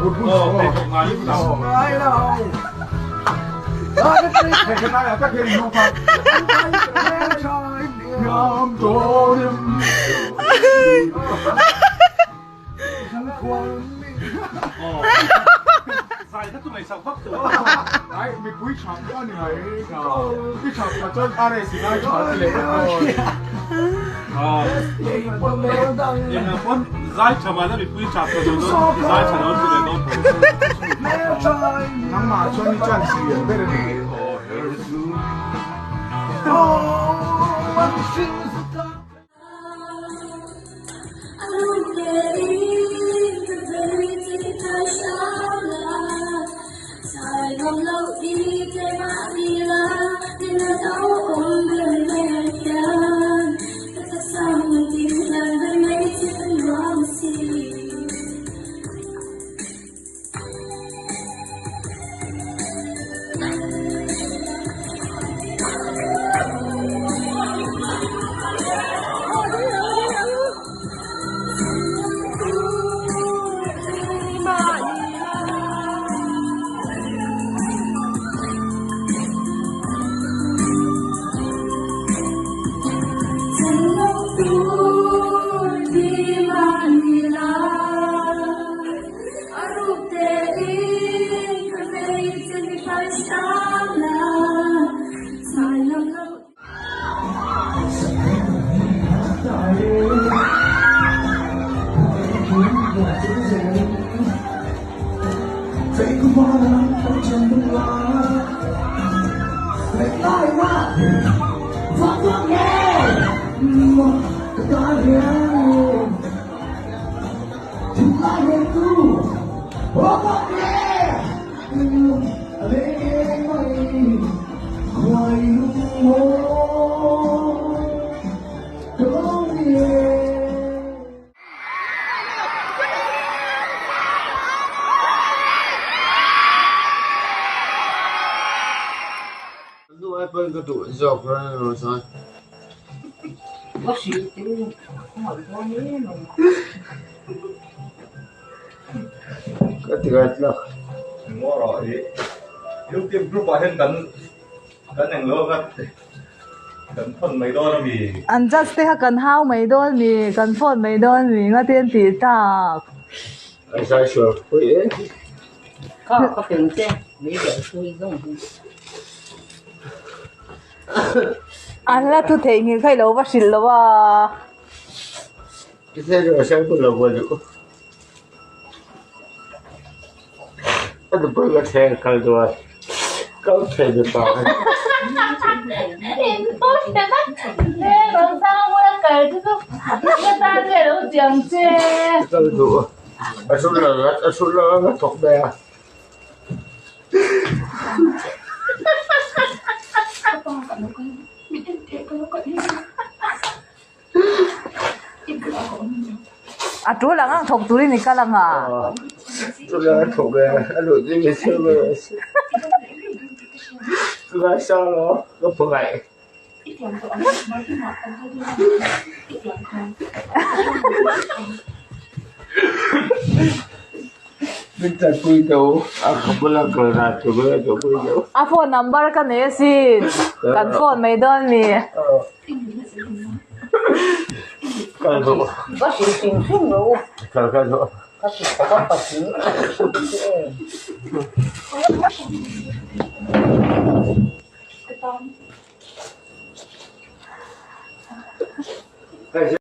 บุญพูดโอ้เป็นของงานที่เราไม่เราก็จะเห็นได้ก็เห็นน้องฟังยอมโจมฉันควรใส่ถ้าตัวไหนสักพักตัวไอ้มีปุ้ยฉ่ำก็เหนื่อยพี่ฉ่ำมาจนอะไรสิได้ฉ่ำเลยยังไงพอนใจฉ่ำมาแล้วมีปุ้ยฉ่ำก็โดนใจฉ่ำแล้วตัวไหนโดนน้ำมาชวนนี่จันสีเป็นอะไรโอ้วันสิ้นสุดท้ายเป็นกระดูกจอกนะรู้สึกว่าสีเต็มหมดตัวนี้ก็ติดแล้วมั่วหรอที่ยุคที่รูปแบบเห็นกันอย่างโลกกันฝนไม่โดนมีอันจัดที่กันห้าวไม่โดนมีกันฝนไม่โดนมีก็เตียนตีตากไอ้ชายชัวร์เฮ้ยก็เป็นเจ้ไม่เดี๋ยวช่วยส่งอันละทุเทงิใครรู้ว่าสิลว่าที่เธอจะใช้ปุ่นละวันอยู่อันนี้ปุ่นก็แทงกันด้วยก็แทงด้วยปากเห็นต้นแต่ละเราสร้างว่าเกิดที่ก็ไม่ตายเลยเราจังเจ้ก็ดูสุดแล้วก็ตกแบบtuh lang ang thok turi ni kalang ha tuh lang thok be alu ji ni se be ga sa lo ga phai mình ta quy đâu không có làm cờ nào tụi bây giờ quy đâu phone number kan ne sin kan phone mai don mi kan do có sự tình xung đâu kan do có sự có bát sự cái